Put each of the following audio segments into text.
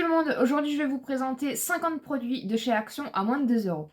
le monde, aujourd'hui je vais vous présenter 50 produits de chez Action à moins de 2 euros.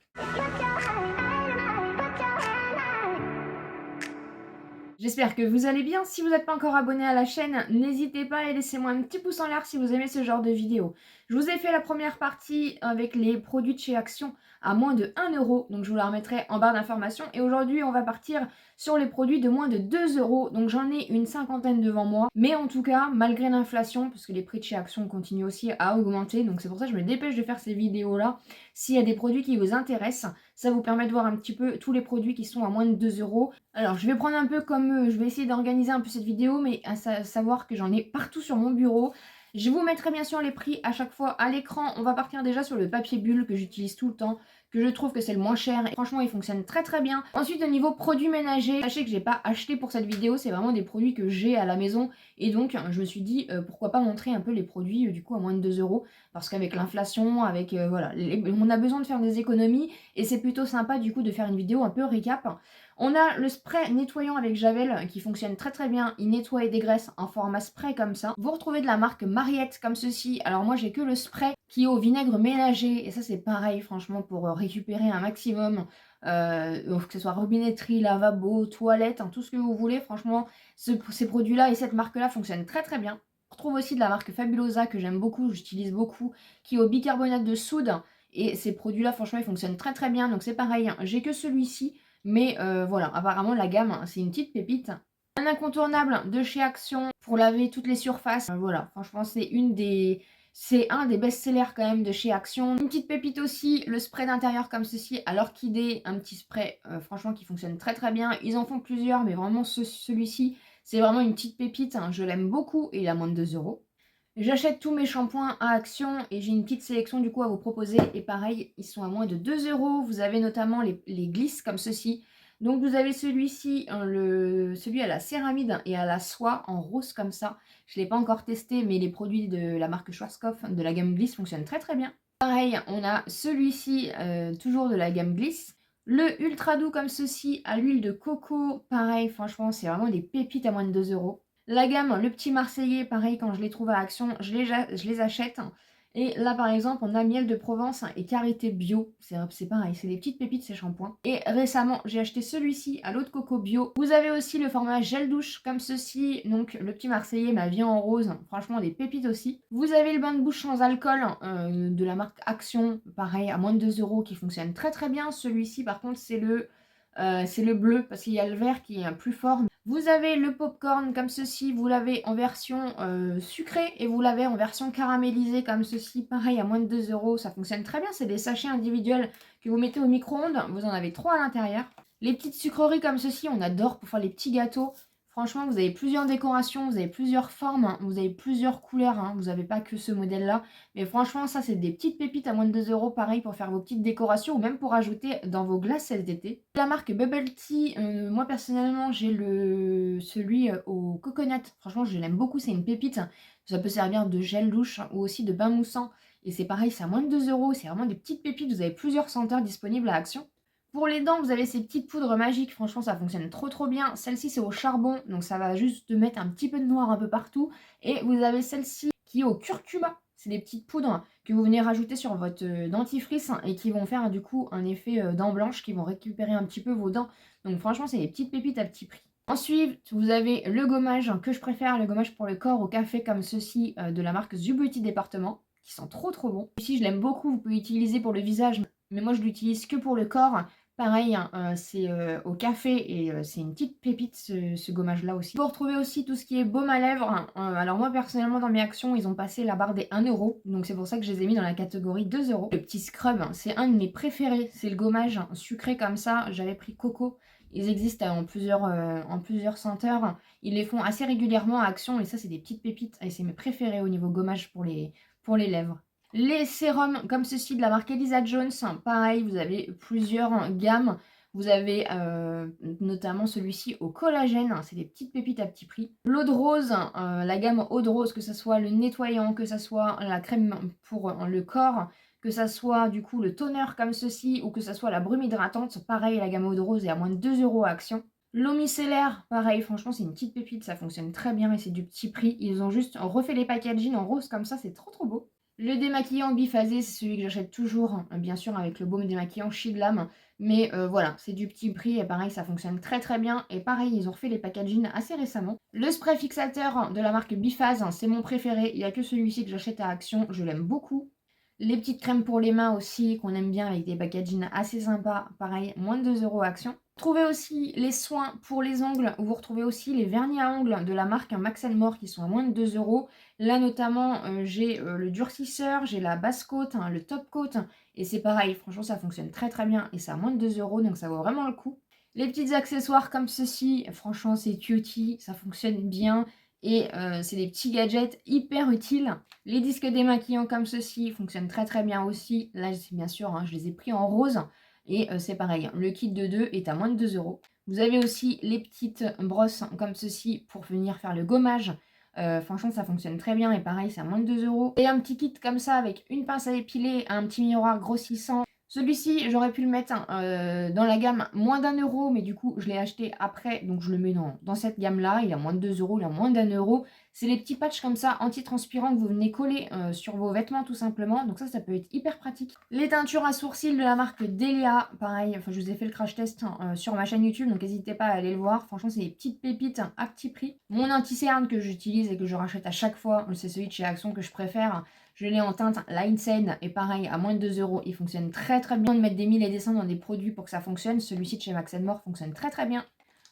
J'espère que vous allez bien. Si vous n'êtes pas encore abonné à la chaîne, n'hésitez pas et laissez-moi un petit pouce en l'air si vous aimez ce genre de vidéo. Je vous ai fait la première partie avec les produits de chez Action à moins de 1 euro, donc je vous la remettrai en barre d'informations. Et aujourd'hui, on va partir sur les produits de moins de 2 euros, donc j'en ai une cinquantaine devant moi. Mais en tout cas, malgré l'inflation, parce que les prix de chez Action continuent aussi à augmenter, donc c'est pour ça que je me dépêche de faire ces vidéos-là. S'il y a des produits qui vous intéressent, ça vous permet de voir un petit peu tous les produits qui sont à moins de 2 euros. Alors je vais prendre un peu comme, je vais essayer d'organiser un peu cette vidéo, mais à savoir que j'en ai partout sur mon bureau. Je vous mettrai bien sûr les prix à chaque fois à l'écran. On va partir déjà sur le papier bulle que j'utilise tout le temps, que je trouve que c'est le moins cher et franchement il fonctionne très très bien. Ensuite au niveau produits ménagers, sachez que j'ai pas acheté pour cette vidéo, c'est vraiment des produits que j'ai à la maison et donc je me suis dit pourquoi pas montrer un peu les produits du coup à moins de 2 euros parce qu'avec l'inflation, avec voilà, on a besoin de faire des économies et c'est plutôt sympa du coup de faire une vidéo un peu récap. On a le spray nettoyant avec Javel qui fonctionne très très bien. Il nettoie et dégraisse en format spray comme ça. Vous retrouvez de la marque Mariette comme ceci. Alors moi j'ai que le spray qui est au vinaigre ménager. Et ça c'est pareil franchement pour récupérer un maximum. Que ce soit robinetterie, lavabo, toilette, hein, tout ce que vous voulez. Franchement ces produits-là et cette marque-là fonctionnent très très bien. On retrouve aussi de la marque Fabulosa que j'aime beaucoup, j'utilise beaucoup, qui est au bicarbonate de soude. Et ces produits-là franchement ils fonctionnent très très bien. Donc c'est pareil, hein, j'ai que celui-ci. Mais voilà, apparemment la gamme, hein, c'est une petite pépite. Un incontournable de chez Action pour laver toutes les surfaces. Voilà, franchement c'est un des best-sellers quand même de chez Action. Une petite pépite aussi, le spray d'intérieur comme ceci à l'orchidée. Un petit spray franchement qui fonctionne très très bien. Ils en font plusieurs, mais vraiment celui-ci, c'est vraiment une petite pépite. Hein, je l'aime beaucoup et il a moins de 2 euros. J'achète tous mes shampoings à Action et j'ai une petite sélection du coup à vous proposer. Et pareil, ils sont à moins de 2 euros. Vous avez notamment les glisses comme ceci. Donc vous avez celui-ci, celui à la céramide et à la soie en rose comme ça. Je ne l'ai pas encore testé, mais les produits de la marque Schwarzkopf de la gamme Gliss fonctionnent très très bien. Pareil, on a celui-ci, toujours de la gamme Gliss. Le ultra doux comme ceci à l'huile de coco. Pareil, franchement, c'est vraiment des pépites à moins de 2 euros. La gamme, le petit Marseillais, pareil, quand je les trouve à Action, je les achète. Et là, par exemple, on a miel de Provence et karité bio. C'est pareil, c'est des petites pépites, ces shampoings. Et récemment, j'ai acheté celui-ci à l'eau de coco bio. Vous avez aussi le format gel douche comme ceci. Donc, le petit Marseillais, ma vie en rose. Franchement, des pépites aussi. Vous avez le bain de bouche sans alcool de la marque Action. Pareil, à moins de 2 euros, qui fonctionne très très bien. Celui-ci, par contre, c'est le bleu parce qu'il y a le vert qui est plus fort. Vous avez le popcorn comme ceci, vous l'avez en version sucrée et vous l'avez en version caramélisée comme ceci, pareil à moins de 2 euros, ça fonctionne très bien, c'est des sachets individuels que vous mettez au micro-ondes, vous en avez 3 à l'intérieur. Les petites sucreries comme ceci, on adore pour faire les petits gâteaux. Franchement, vous avez plusieurs décorations, vous avez plusieurs formes, hein, vous avez plusieurs couleurs, hein, vous n'avez pas que ce modèle-là. Mais franchement, ça, c'est des petites pépites à moins de 2 euros, pareil, pour faire vos petites décorations ou même pour ajouter dans vos glaces cet été. La marque Bubble Tea, moi personnellement, j'ai celui au coconut. Franchement, je l'aime beaucoup, c'est une pépite. Ça peut servir de gel douche ou aussi de bain moussant. Et c'est pareil, c'est à moins de 2 euros, c'est vraiment des petites pépites. Vous avez plusieurs senteurs disponibles à Action. Pour les dents, vous avez ces petites poudres magiques, franchement ça fonctionne trop trop bien. Celle-ci c'est au charbon, donc ça va juste te mettre un petit peu de noir un peu partout. Et vous avez celle-ci qui est au curcuma. C'est des petites poudres que vous venez rajouter sur votre dentifrice et qui vont faire du coup un effet dents blanches, qui vont récupérer un petit peu vos dents. Donc franchement c'est des petites pépites à petit prix. Ensuite, vous avez le gommage que je préfère, le gommage pour le corps au café comme ceci de la marque The Beauty Département, qui sent trop trop bon. Ici je l'aime beaucoup, vous pouvez l'utiliser pour le visage, mais moi je l'utilise que pour le corps. Pareil, hein, c'est au café et c'est une petite pépite ce gommage-là aussi. Vous retrouvez aussi tout ce qui est baume à lèvres. Alors moi personnellement dans mes actions, ils ont passé la barre des 1 euro. Donc c'est pour ça que je les ai mis dans la catégorie 2 euros. Le petit scrub, hein, c'est un de mes préférés. C'est le gommage sucré comme ça. J'avais pris coco. Ils existent en plusieurs senteurs. Ils les font assez régulièrement à Action et ça c'est des petites pépites. Et c'est mes préférés au niveau gommage pour les lèvres. Les sérums comme ceci de la marque Elisa Jones, pareil, vous avez plusieurs gammes. Vous avez notamment celui-ci au collagène, c'est des petites pépites à petit prix. L'eau de rose, la gamme eau de rose, que ce soit le nettoyant, que ce soit la crème pour le corps, que ce soit du coup le toner comme ceci, ou que ce soit la brume hydratante, pareil, la gamme eau de rose est à moins de 2 euros à Action. L'eau micellaire, pareil, franchement c'est une petite pépite, ça fonctionne très bien et c'est du petit prix. Ils ont juste refait les packaging en rose comme ça, c'est trop trop beau. Le démaquillant biphasé, c'est celui que j'achète toujours, bien sûr avec le baume démaquillant Shidlam. Mais voilà, c'est du petit prix et pareil, ça fonctionne très très bien. Et pareil, ils ont refait les packaging assez récemment. Le spray fixateur de la marque Biphase, c'est mon préféré. Il n'y a que celui-ci que j'achète à Action, je l'aime beaucoup. Les petites crèmes pour les mains aussi, qu'on aime bien avec des packaging assez sympas. Pareil, moins de 2 € à Action. Vous trouvez aussi les soins pour les ongles, où vous retrouvez aussi les vernis à ongles de la marque Max More qui sont à moins de 2 €. Là notamment, j'ai le durcisseur, j'ai la base coat, le top coat, et c'est pareil, franchement ça fonctionne très très bien et c'est à moins de 2 €, donc ça vaut vraiment le coup. Les petits accessoires comme ceci, franchement c'est cutie, ça fonctionne bien et c'est des petits gadgets hyper utiles. Les disques démaquillants comme ceci fonctionnent très très bien aussi. Là bien sûr, je les ai pris en rose et c'est pareil, le kit de 2 est à moins de 2 €. Vous avez aussi les petites brosses comme ceci pour venir faire le gommage. Franchement, ça fonctionne très bien et pareil, c'est à moins de 2 €. Et un petit kit comme ça avec une pince à épiler, un petit miroir grossissant. Celui-ci, j'aurais pu le mettre dans la gamme moins d'1 €, mais du coup, je l'ai acheté après, donc je le mets dans cette gamme-là. Il a moins de 2 €, il a moins d'1 €. C'est les petits patchs comme ça, anti-transpirants que vous venez coller sur vos vêtements tout simplement. Donc ça peut être hyper pratique. Les teintures à sourcils de la marque Delia, pareil, enfin je vous ai fait le crash test sur ma chaîne YouTube, donc n'hésitez pas à aller le voir. Franchement, c'est des petites pépites à petit prix. Mon anti-cerne que j'utilise et que je rachète à chaque fois, c'est celui de chez Action que je préfère. Je l'ai en teinte Line et pareil, à moins de 2 €. Il fonctionne très très bien de mettre des 1000 et des 100 dans des produits pour que ça fonctionne. Celui-ci de chez Max More fonctionne très très bien.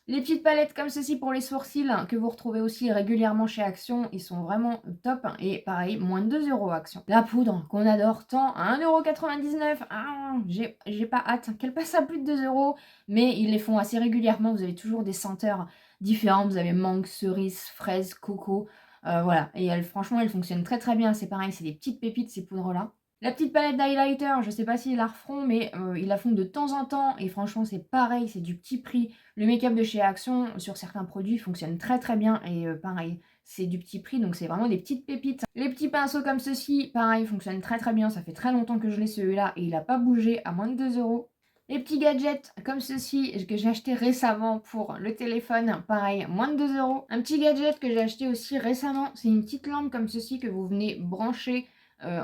Les petites palettes comme ceci pour les sourcils que vous retrouvez aussi régulièrement chez Action, ils sont vraiment top et pareil, moins de 2 € Action. La poudre qu'on adore tant à 1,99 €. Ah, j'ai pas hâte qu'elle passe à plus de 2 €, mais ils les font assez régulièrement. Vous avez toujours des senteurs différentes. Vous avez mangue, cerise, fraise, coco. Voilà, et franchement, elles fonctionnent très très bien. C'est pareil, c'est des petites pépites ces poudres-là. La petite palette d'highlighter, je sais pas s'ils la referont, mais ils la font de temps en temps et franchement, c'est pareil, c'est du petit prix. Le make-up de chez Action, sur certains produits, fonctionne très très bien et pareil, c'est du petit prix, donc c'est vraiment des petites pépites. Les petits pinceaux comme ceci, pareil, fonctionnent très très bien. Ça fait très longtemps que je l'ai celui-là et il n'a pas bougé à moins de 2 €. Les petits gadgets comme ceci que j'ai acheté récemment pour le téléphone, pareil, moins de 2 €. Un petit gadget que j'ai acheté aussi récemment, c'est une petite lampe comme ceci que vous venez brancher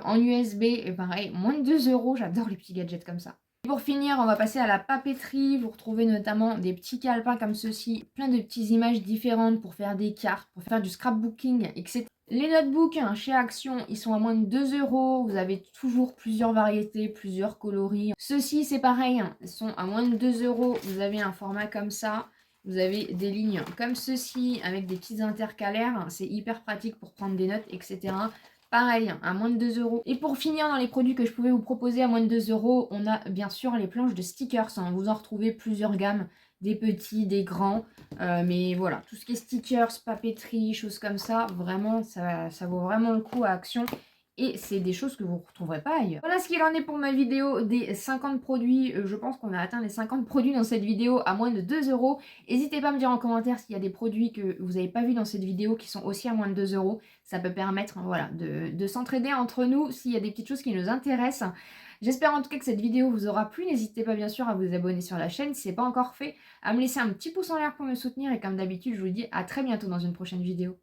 en USB et pareil, moins de 2 €. J'adore les petits gadgets comme ça. Pour finir, on va passer à la papeterie. Vous retrouvez notamment des petits calepins comme ceci, plein de petites images différentes pour faire des cartes, pour faire du scrapbooking, etc. Les notebooks chez Action, ils sont à moins de 2 €. Vous avez toujours plusieurs variétés, plusieurs coloris. Ceux-ci, c'est pareil, ils sont à moins de 2 €. Vous avez un format comme ça. Vous avez des lignes comme ceci avec des petites intercalaires. C'est hyper pratique pour prendre des notes, etc. Pareil, à moins de 2 €. Et pour finir, dans les produits que je pouvais vous proposer à moins de 2 €, on a bien sûr les planches de stickers. Vous en retrouvez plusieurs gammes, des petits, des grands. Mais voilà, tout ce qui est stickers, papeterie, choses comme ça, vraiment, ça vaut vraiment le coup à Action. Et c'est des choses que vous ne retrouverez pas ailleurs. Voilà ce qu'il en est pour ma vidéo des 50 produits. Je pense qu'on a atteint les 50 produits dans cette vidéo à moins de 2 €. N'hésitez pas à me dire en commentaire s'il y a des produits que vous n'avez pas vus dans cette vidéo qui sont aussi à moins de 2 €. Ça peut permettre voilà, de s'entraider entre nous s'il y a des petites choses qui nous intéressent. J'espère en tout cas que cette vidéo vous aura plu. N'hésitez pas bien sûr à vous abonner sur la chaîne si ce n'est pas encore fait, à me laisser un petit pouce en l'air pour me soutenir et comme d'habitude, je vous dis à très bientôt dans une prochaine vidéo.